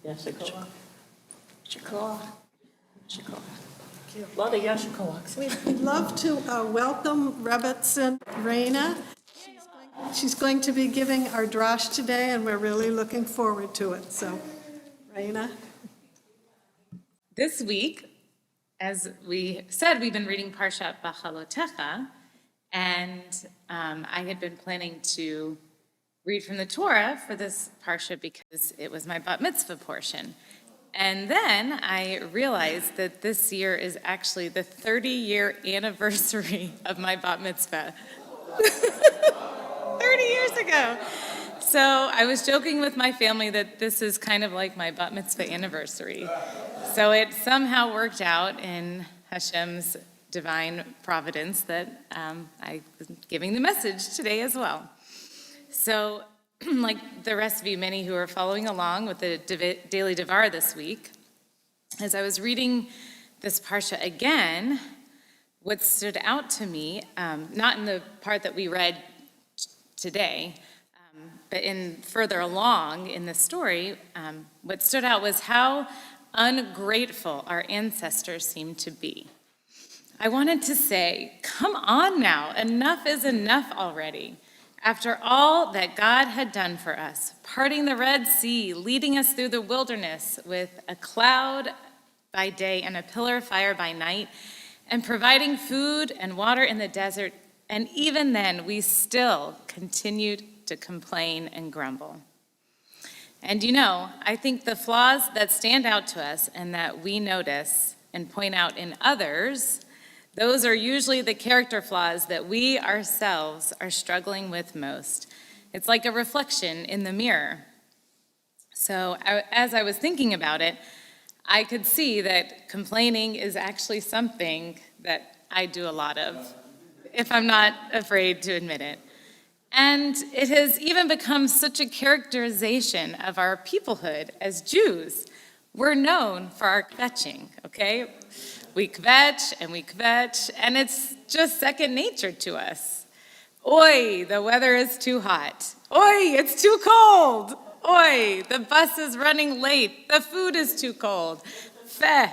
Yashikoa. Shakoah. A lot of Yashikoaks. We'd love to welcome Rebbetzin Raina. She's going to be giving our drash today, and we're really looking forward to it. So, Raina. This week, as we said, we've been reading Parshat Bachalotecha, and I had been planning to read from the Torah for this Parsha because it was my bat mitzvah portion. And then I realized that this year is actually the 30-year anniversary of my bat mitzvah. 30 years ago. So I was joking with my family that this is kind of like my bat mitzvah anniversary. So it somehow worked out in Hashem's divine providence that I was giving the message today as well. So like the rest of you, many who are following along with the Daily Devar this week, as I was reading this Parsha again, what stood out to me, not in the part that we read today, but in further along in the story, what stood out was how ungrateful our ancestors seemed to be. I wanted to say, come on now, enough is enough already. After all that God had done for us, parting the Red Sea, leading us through the wilderness with a cloud by day and a pillar of fire by night, and providing food and water in the desert, and even then we still continued to complain and grumble. And you know, I think the flaws that stand out to us and that we notice and point out in others, those are usually the character flaws that we ourselves are struggling with most. It's like a reflection in the mirror. So as I was thinking about it, I could see that complaining is actually something that I do a lot of, if I'm not afraid to admit it. And it has even become such a characterization of our peoplehood as Jews. We're known for our kvetching, okay? We kvetch, and it's just second nature to us. Oi, the weather is too hot. Oi, it's too cold. Oi, the bus is running late. The food is too cold. Feh.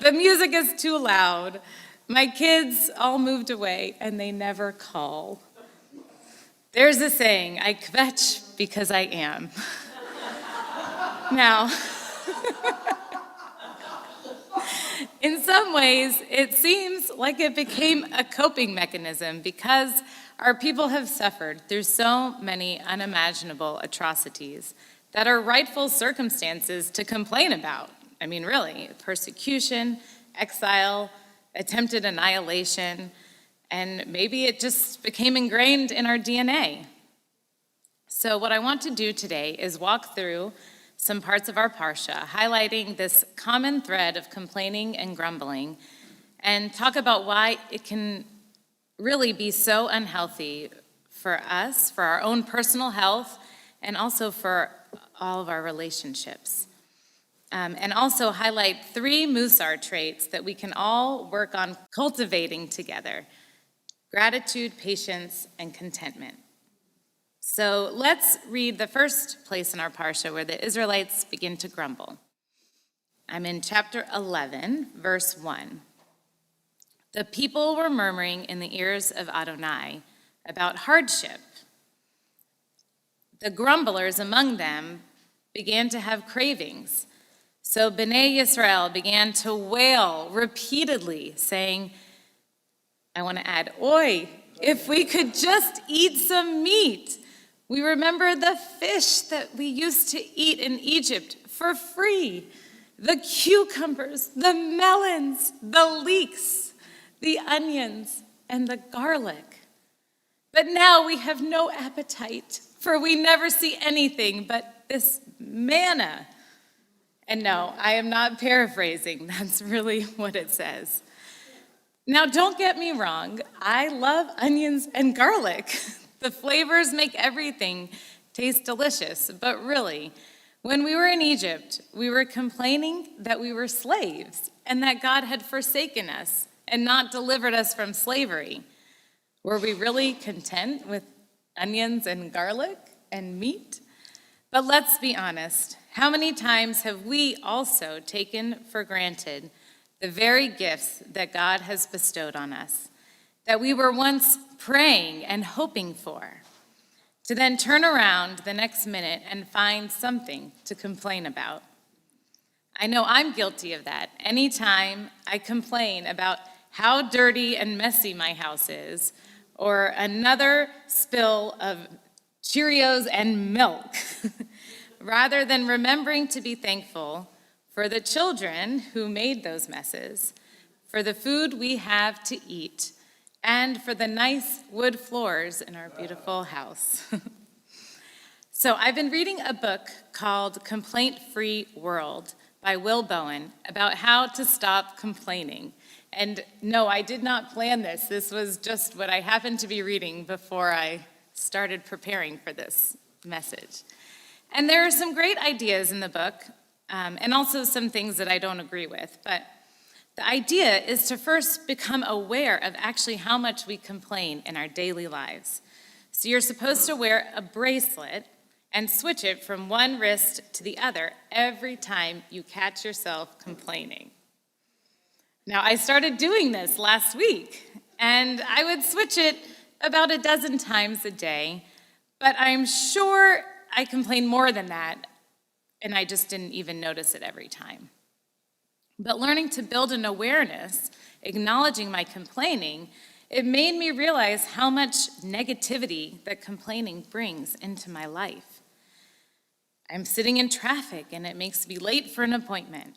The music is too loud. My kids all moved away, and they never call. There's a saying, I kvetch because I am. Now, in some ways, it seems like it became a coping mechanism because our people have suffered through so many unimaginable atrocities that are rightful circumstances to complain about. I mean, really, persecution, exile, attempted annihilation, and maybe it just became ingrained in our DNA. So what I want to do today is walk through some parts of our Parsha, highlighting this common thread of complaining and grumbling, and talk about why it can really be so unhealthy for us, for our own personal health, and also for all of our relationships. And also highlight 3 Musar traits that we can all work on cultivating together: gratitude, patience, and contentment. So let's read the first place in our Parsha where the Israelites begin to grumble. I'm in chapter 11, verse 1. The people were murmuring in the ears of Adonai about hardship. The grumblers among them began to have cravings. So Bnei Yisrael began to wail repeatedly, saying, I want to add, oi, if we could just eat some meat. We remember the fish that we used to eat in Egypt for free, the cucumbers, the melons, the leeks, the onions, and the garlic. But now we have no appetite, for we never see anything but this manna. And no, I am not paraphrasing. That's really what it says. Now, don't get me wrong. I love onions and garlic. The flavors make everything taste delicious. But really, when we were in Egypt, we were complaining that we were slaves and that God had forsaken us and not delivered us from slavery. Were we really content with onions and garlic and meat? But let's be honest. how many times have we also taken for granted the very gifts that God has bestowed on us, that we were once praying and hoping for, to then turn around the next minute and find something to complain about? I know I'm guilty of that. Anytime I complain about how dirty and messy my house is, or another spill of Cheerios and milk, rather than remembering to be thankful for the children who made those messes, for the food we have to eat, and for the nice wood floors in our beautiful house. So I've been reading a book called Complaint-Free World by Will Bowen about how to stop complaining. And no, I did not plan this. This was just what I happened to be reading before I started preparing for this message. And there are some great ideas in the book, and also some things that I don't agree with. But the idea is to first become aware of actually how much we complain in our daily lives. So you're supposed to wear a bracelet and switch it from one wrist to the other every time you catch yourself complaining. Now, I started doing this last week, and I would switch it about a dozen times a day, but I'm sure I complain more than that, and I just didn't even notice it every time. But learning to build an awareness, acknowledging my complaining, it made me realize how much negativity that complaining brings into my life. I'm sitting in traffic and it makes me late for an appointment.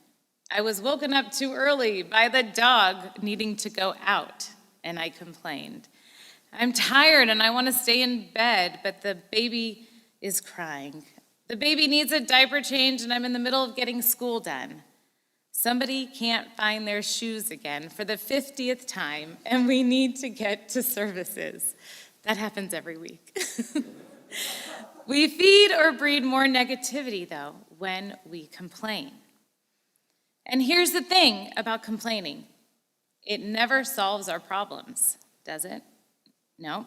I was woken up too early by the dog needing to go out, and I complained. I'm tired and I want to stay in bed, but the baby is crying. The baby needs a diaper change and I'm in the middle of getting school done. Somebody can't find their shoes again for the 50th time, and we need to get to services. That happens every week. We feed or breed more negativity, though, when we complain. And here's the thing about complaining. It never solves our problems, does it? No.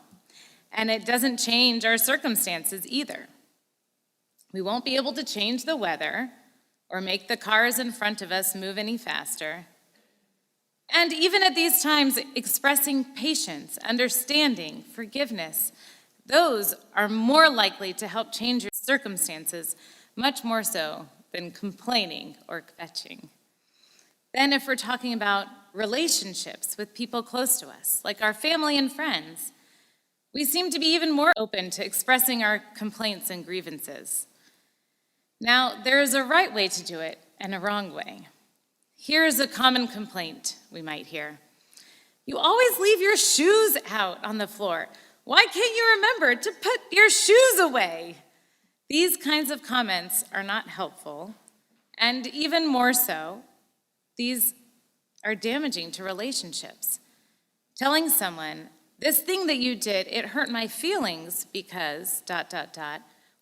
And it doesn't change our circumstances either. We won't be able to change the weather or make the cars in front of us move any faster. And even at these times, expressing patience, understanding, forgiveness, those are more likely to help change your circumstances, much more so than complaining or kvetching. Then if we're talking about relationships with people close to us, like our family and friends, we seem to be even more open to expressing our complaints and grievances. Now, there is a right way to do it and a wrong way. Here is a common complaint we might hear. You always leave your shoes out on the floor. Why can't you remember to put your shoes away? These kinds of comments are not helpful, and even more so, these are damaging to relationships. Telling someone, this thing that you did, it hurt my feelings because ...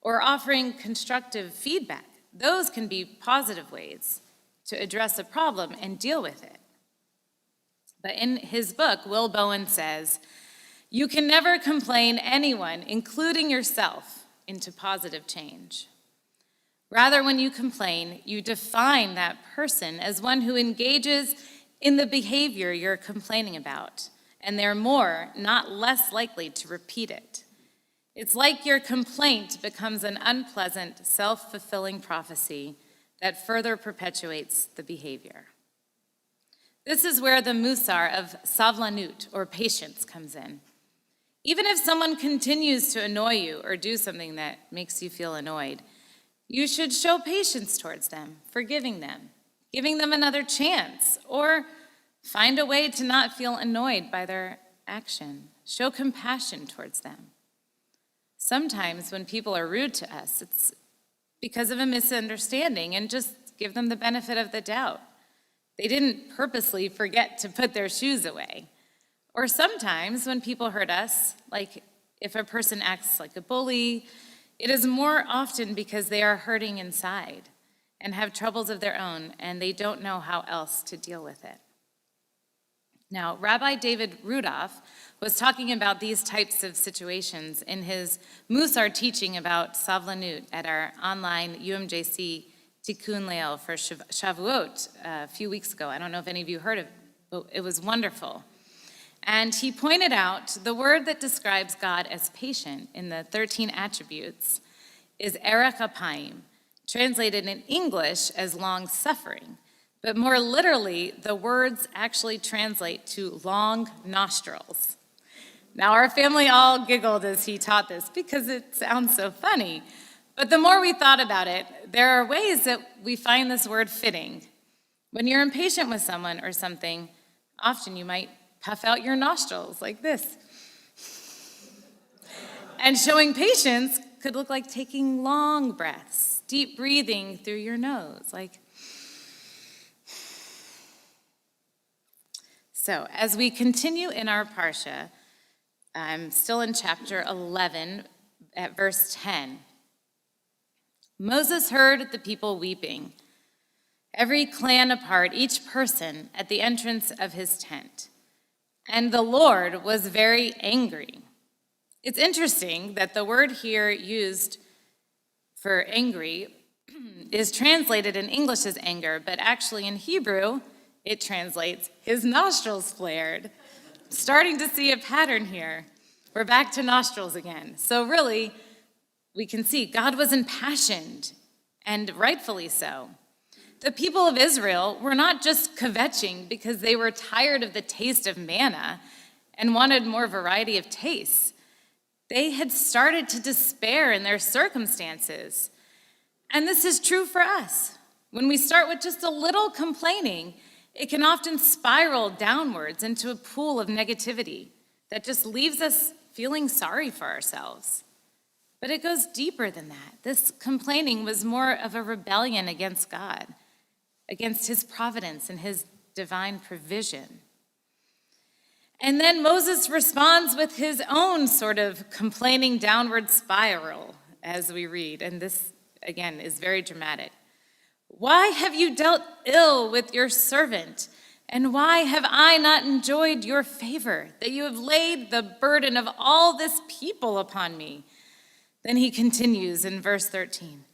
or offering constructive feedback. Those can be positive ways to address a problem and deal with it. But in his book, Will Bowen says, you can never complain anyone, including yourself, into positive change. Rather, when you complain, you define that person as one who engages in the behavior you're complaining about, and they're more, not less likely to repeat it. It's like your complaint becomes an unpleasant, self-fulfilling prophecy that further perpetuates the behavior. This is where the musar of savlanut, or patience, comes in. Even if someone continues to annoy you or do something that makes you feel annoyed, you should show patience towards them, forgiving them, giving them another chance, or find a way to not feel annoyed by their action. Show compassion towards them. Sometimes when people are rude to us, it's because of a misunderstanding, and just give them the benefit of the doubt. They didn't purposely forget to put their shoes away. Or sometimes when people hurt us, like if a person acts like a bully, it is more often because they are hurting inside and have troubles of their own, and they don't know how else to deal with it. Now, Rabbi David Rudolph was talking about these types of situations in his Musar teaching about Savlanut at our online UMJC Tikkun Leil for Shavuot a few weeks ago. I don't know if any of you heard of it, but it was wonderful. And he pointed out the word that describes God as patient in the 13 attributes is erech apayim, translated in English as long-suffering. But more literally, the words actually translate to long nostrils. Now, our family all giggled as he taught this because it sounds so funny. But the more we thought about it, there are ways that we find this word fitting. When you're impatient with someone or something, often you might puff out your nostrils like this. And showing patience could look like taking long breaths, deep breathing through your nose, like. So, as we continue in our parsha, I'm still in chapter 11 at verse 10. Moses heard the people weeping, every clan apart, each person at the entrance of his tent. And the Lord was very angry. It's interesting that the word here used for angry is translated in English as anger, but actually in Hebrew, it translates, his nostrils flared. Starting to see a pattern here. We're back to nostrils again. So really, we can see God was impassioned, and rightfully so. The people of Israel were not just kvetching because they were tired of the taste of manna and wanted more variety of tastes. They had started to despair in their circumstances. And this is true for us. When we start with just a little complaining, it can often spiral downwards into a pool of negativity that just leaves us feeling sorry for ourselves. But it goes deeper than that. This complaining was more of a rebellion against God, against his providence and his divine provision. And then Moses responds with his own sort of complaining downward spiral as we read. And this, again, is very dramatic. Why have you dealt ill with your servant? And why have I not enjoyed your favor, that you have laid the burden of all this people upon me? Then he continues in verse 13.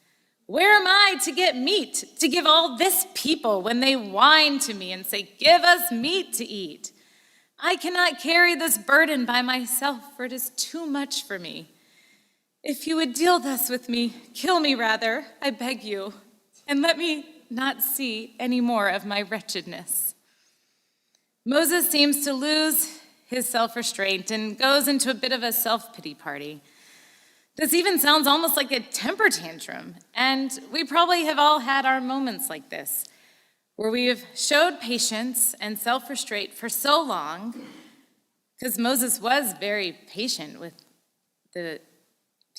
Where am I to get meat to give all this people when they whine to me and say, give us meat to eat? I cannot carry this burden by myself, for it is too much for me. If you would deal thus with me, kill me rather, I beg you, and let me not see any more of my wretchedness. Moses seems to lose his self-restraint and goes into a bit of a self-pity party. This even sounds almost like a temper tantrum, and we probably have all had our moments like this, where we have showed patience and self-restraint for so long, because Moses was very patient with the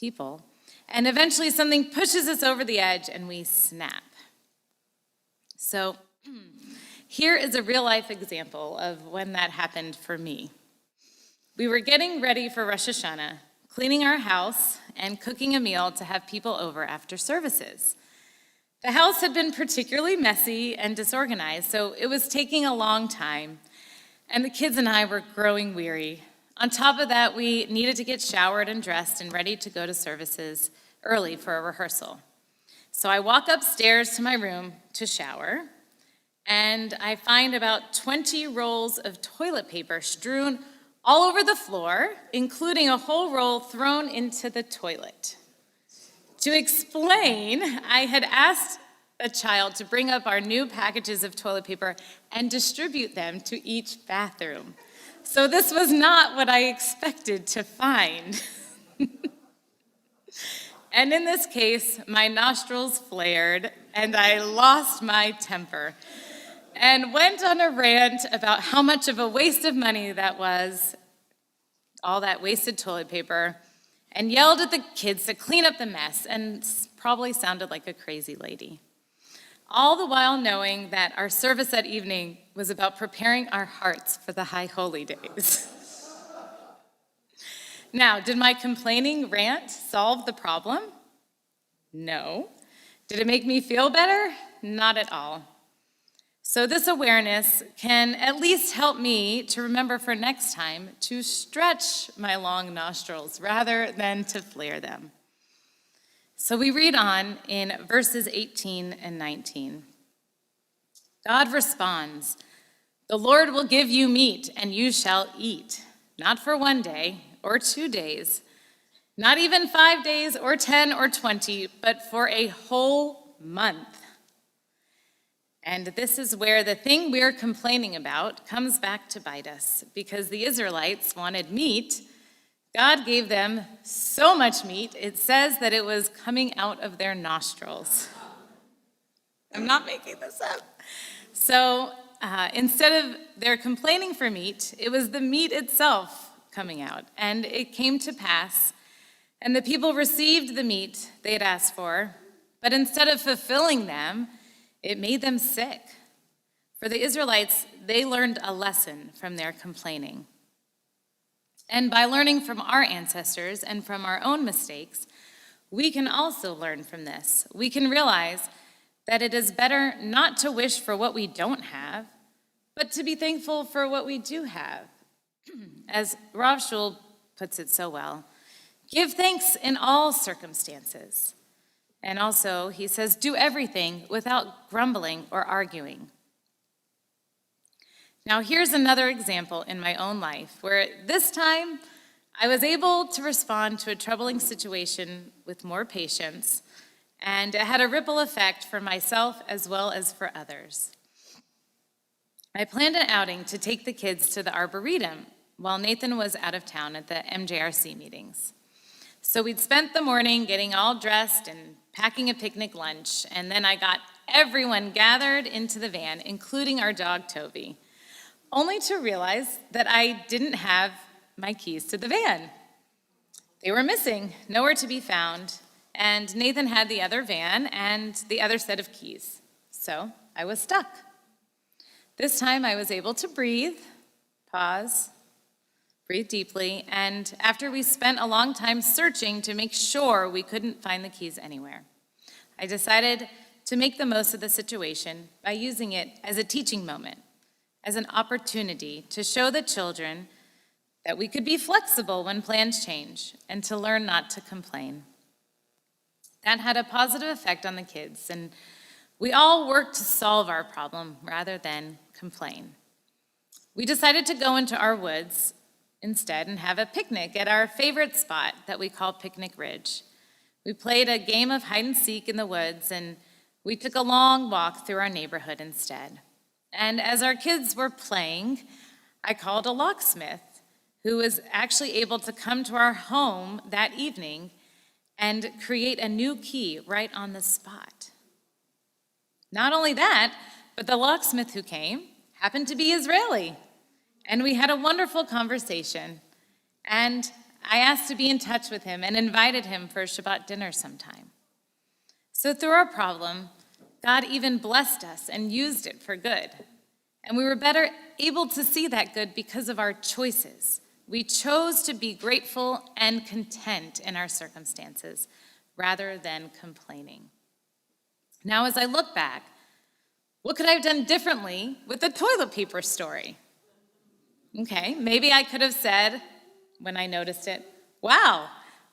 people, and eventually something pushes us over the edge and we snap. So here is a real-life example of when that happened for me. We were getting ready for Rosh Hashanah, cleaning our house and cooking a meal to have people over after services. The house had been particularly messy and disorganized, so it was taking a long time, and the kids and I were growing weary. On top of that, we needed to get showered and dressed and ready to go to services early for a rehearsal. So I walk upstairs to my room to shower, and I find about 20 rolls of toilet paper strewn all over the floor, including a whole roll thrown into the toilet. To explain, I had asked a child to bring up our new packages of toilet paper and distribute them to each bathroom. So this was not what I expected to find. And in this case, my nostrils flared and I lost my temper and went on a rant about how much of a waste of money that was, all that wasted toilet paper, and yelled at the kids to clean up the mess and probably sounded like a crazy lady. All the while knowing that our service that evening was about preparing our hearts for the high holy days. Now, did my complaining rant solve the problem? No. Did it make me feel better? Not at all. So this awareness can at least help me to remember for next time to stretch my long nostrils rather than to flare them. So we read on in verses 18 and 19. God responds, "The Lord will give you meat, and you shall eat, not for 1 day or 2 days, not even 5 days or 10 or 20, but for a whole month." And this is where the thing we're complaining about comes back to bite us, because the Israelites wanted meat. God gave them so much meat, it says that it was coming out of their nostrils. I'm not making this up. So instead of their complaining for meat, it was the meat itself coming out. And it came to pass, and the people received the meat they had asked for, but instead of fulfilling them, it made them sick. For the Israelites, they learned a lesson from their complaining. And by learning from our ancestors and from our own mistakes, we can also learn from this. We can realize that it is better not to wish for what we don't have, but to be thankful for what we do have. As Rav Shul puts it so well, give thanks in all circumstances. And also, he says, do everything without grumbling or arguing. Now, here's another example in my own life where this time I was able to respond to a troubling situation with more patience, and it had a ripple effect for myself as well as for others. I planned an outing to take the kids to the Arboretum while Nathan was out of town at the MJRC meetings. So we'd spent the morning getting all dressed and packing a picnic lunch, and then I got everyone gathered into the van, including our dog Toby, only to realize that I didn't have my keys to the van. They were missing, nowhere to be found, and Nathan had the other van and the other set of keys. So I was stuck. This time I was able to breathe, pause, breathe deeply, and after we spent a long time searching to make sure we couldn't find the keys anywhere, I decided to make the most of the situation by using it as a teaching moment, as an opportunity to show the children that we could be flexible when plans change and to learn not to complain. That had a positive effect on the kids, and we all worked to solve our problem rather than complain. We decided to go into our woods instead and have a picnic at our favorite spot that we call Picnic Ridge. We played a game of hide and seek in the woods, and we took a long walk through our neighborhood instead. And as our kids were playing, I called a locksmith who was actually able to come to our home that evening and create a new key right on the spot. Not only that, but the locksmith who came happened to be Israeli. And we had a wonderful conversation. And I asked to be in touch with him and invited him for a Shabbat dinner sometime. So through our problem, God even blessed us and used it for good. And we were better able to see that good because of our choices. We chose to be grateful and content in our circumstances rather than complaining. Now, as I look back, what could I have done differently with the toilet paper story? Okay, maybe I could have said, when I noticed it, wow,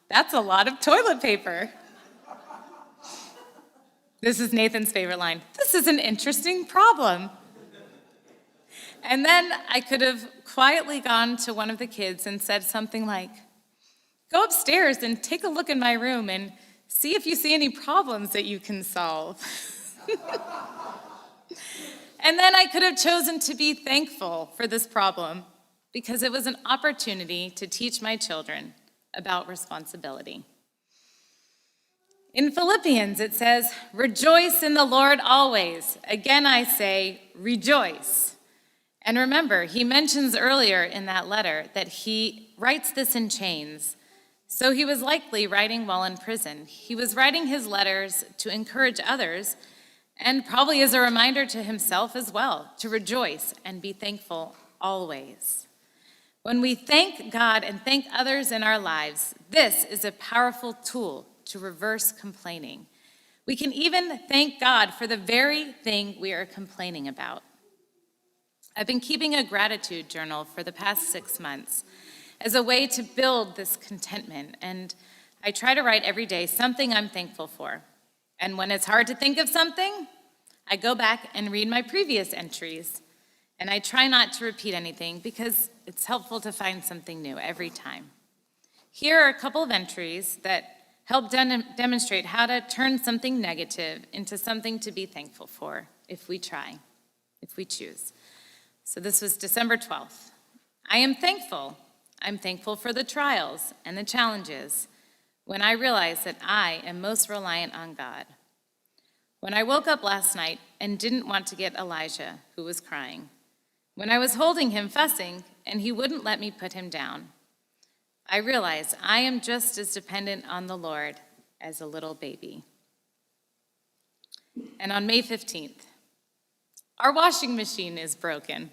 that's a lot of toilet paper. This is Nathan's favorite line. This is an interesting problem. And then I could have quietly gone to one of the kids and said something like, go upstairs and take a look in my room and see if you see any problems that you can solve. And then I could have chosen to be thankful for this problem because it was an opportunity to teach my children about responsibility. In Philippians, it says, rejoice in the Lord always. Again, I say, rejoice. And remember, he mentions earlier in that letter that he writes this in chains. So he was likely writing while in prison. He was writing his letters to encourage others and probably as a reminder to himself as well, to rejoice and be thankful always. When we thank God and thank others in our lives, this is a powerful tool to reverse complaining. We can even thank God for the very thing we are complaining about. I've been keeping a gratitude journal for the past 6 months as a way to build this contentment, and I try to write every day something I'm thankful for. And when it's hard to think of something, I go back and read my previous entries. And I try not to repeat anything because it's helpful to find something new every time. Here are a couple of entries that help demonstrate how to turn something negative into something to be thankful for if we try, if we choose. So this was December 12th. I am thankful. I'm thankful for the trials and the challenges when I realize that I am most reliant on God. When I woke up last night and didn't want to get Elijah, who was crying. When I was holding him fussing and he wouldn't let me put him down. I realized I am just as dependent on the Lord as a little baby. And on May 15th, our washing machine is broken.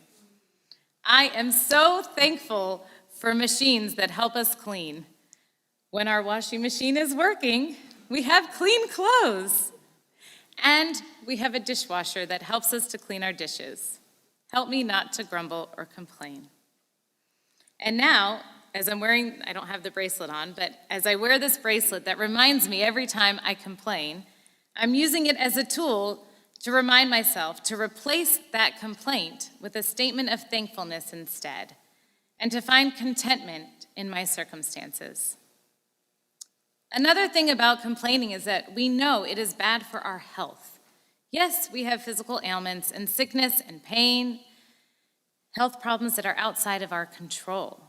I am so thankful for machines that help us clean. When our washing machine is working, we have clean clothes. And we have a dishwasher that helps us to clean our dishes. Help me not to grumble or complain. And now, as I'm wearing, I don't have the bracelet on, but as I wear this bracelet that reminds me every time I complain, I'm using it as a tool to remind myself to replace that complaint with a statement of thankfulness instead, and to find contentment in my circumstances. Another thing about complaining is that we know it is bad for our health. Yes, we have physical ailments and sickness and pain, health problems that are outside of our control.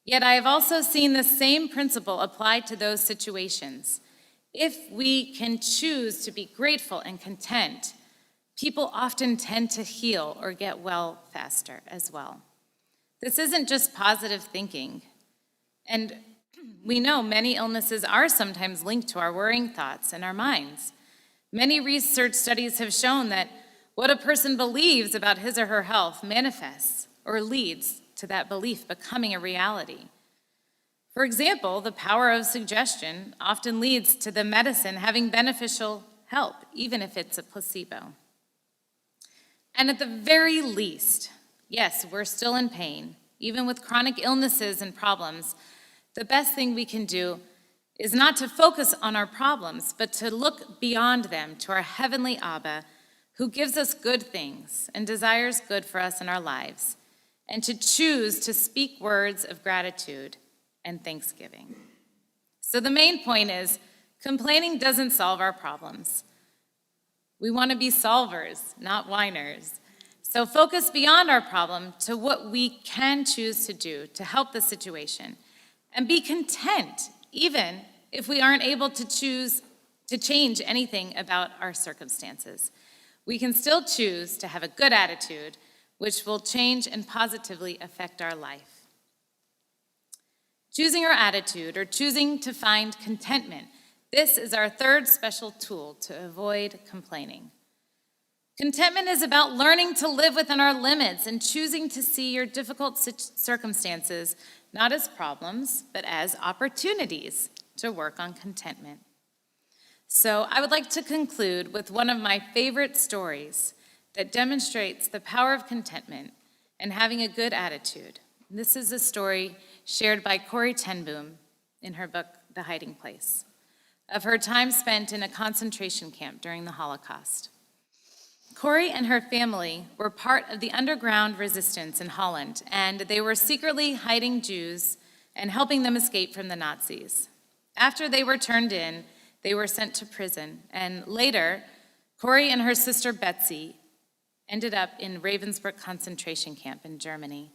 Yet I have also seen the same principle applied to those situations. If we can choose to be grateful and content, people often tend to heal or get well faster as well. This isn't just positive thinking. And we know many illnesses are sometimes linked to our worrying thoughts and our minds. Many research studies have shown that what a person believes about his or her health manifests or leads to that belief becoming a reality. For example, the power of suggestion often leads to the medicine having beneficial help, even if it's a placebo. And at the very least, yes, we're still in pain. Even with chronic illnesses and problems, the best thing we can do is not to focus on our problems, but to look beyond them to our heavenly Abba, who gives us good things and desires good for us in our lives, and to choose to speak words of gratitude and thanksgiving. So the main point is, complaining doesn't solve our problems. We want to be solvers, not whiners. So focus beyond our problem to what we can choose to do to help the situation, and be content, even if we aren't able to choose to change anything about our circumstances. We can still choose to have a good attitude, which will change and positively affect our life. Choosing our attitude, or choosing to find contentment, this is our third special tool to avoid complaining. Contentment is about learning to live within our limits and choosing to see your difficult circumstances not as problems, but as opportunities to work on contentment. So I would like to conclude with one of my favorite stories that demonstrates the power of contentment and having a good attitude. This is a story shared by Corrie ten Boom in her book, The Hiding Place, of her time spent in a concentration camp during the Holocaust. Corrie and her family were part of the underground resistance in Holland, and they were secretly hiding Jews and helping them escape from the Nazis. After they were turned in, they were sent to prison, and later, Corrie and her sister Betsy ended up in Ravensbrück concentration camp in Germany.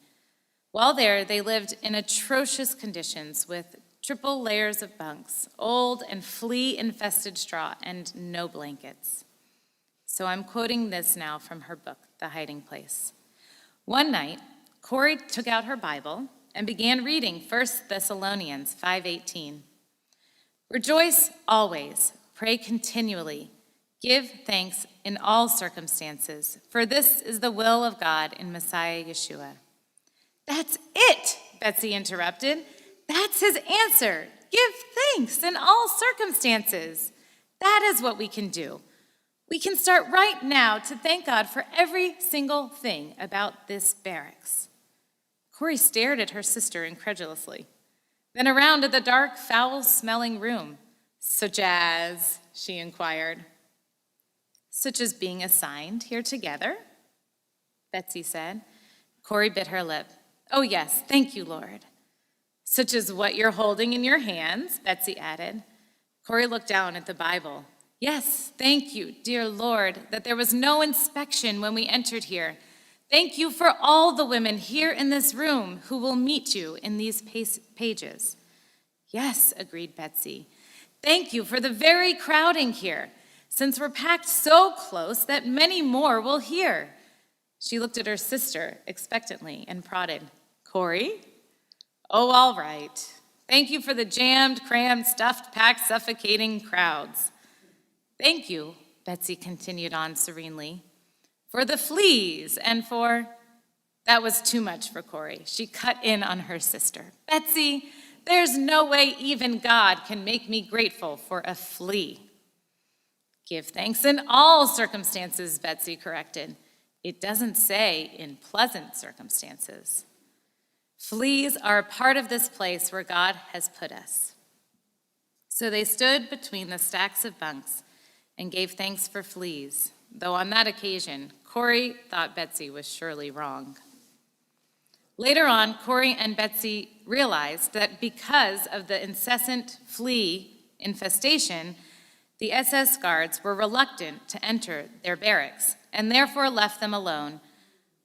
While there, they lived in atrocious conditions with triple layers of bunks, old and flea-infested straw, and no blankets. So I'm quoting this now from her book, The Hiding Place. One night, Corrie took out her Bible and began reading 1 Thessalonians 5:18. Rejoice always, pray continually, give thanks in all circumstances, for this is the will of God in Messiah Yeshua. That's it, Betsy interrupted. That's his answer. Give thanks in all circumstances. That is what we can do. We can start right now to thank God for every single thing about this barracks. Corrie stared at her sister incredulously. then around at the dark, foul-smelling room. Such as, she inquired. Such as being assigned here together, Betsy said. Corey bit her lip. Oh yes, thank you, Lord. Such as what you're holding in your hands, Betsy added. Corey looked down at the Bible. Yes, thank you, dear Lord, that there was no inspection when we entered here. Thank you for all the women here in this room who will meet you in these pages. Yes, agreed Betsy. Thank you for the very crowding here, since we're packed so close that many more will hear. She looked at her sister expectantly and prodded. Corey? Oh, all right. Thank you for the jammed, crammed, stuffed, packed, suffocating crowds. Thank you, Betsy continued on serenely, for the fleas and for... That was too much for Corey. She cut in on her sister. Betsy, there's no way even God can make me grateful for a flea. Give thanks in all circumstances, Betsy corrected. It doesn't say in pleasant circumstances. Fleas are a part of this place where God has put us. So they stood between the stacks of bunks and gave thanks for fleas, though on that occasion, Corey thought Betsy was surely wrong. Later on, Corey and Betsy realized that because of the incessant flea infestation, the SS guards were reluctant to enter their barracks and therefore left them alone,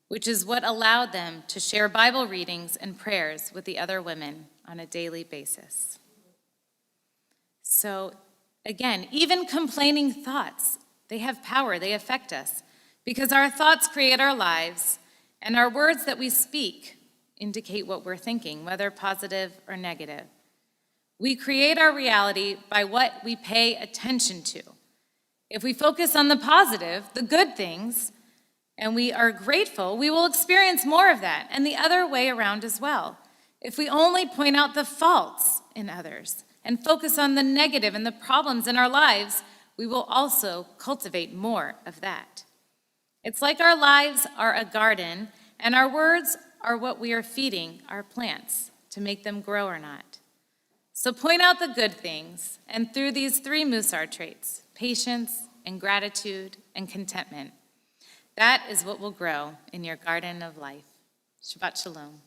which is what allowed them to share Bible readings and prayers with the other women on a daily basis. So, again, even complaining thoughts, they have power, they affect us, because our thoughts create our lives, and our words that we speak indicate what we're thinking, whether positive or negative. We create our reality by what we pay attention to. If we focus on the positive, the good things, and we are grateful, we will experience more of that, and the other way around as well. If we only point out the faults in others and focus on the negative and the problems in our lives, we will also cultivate more of that. It's like our lives are a garden, and our words are what we are feeding our plants to make them grow or not. So point out the good things, and through these 3 Musar traits, patience and gratitude and contentment, that is what will grow in your garden of life. Shabbat Shalom.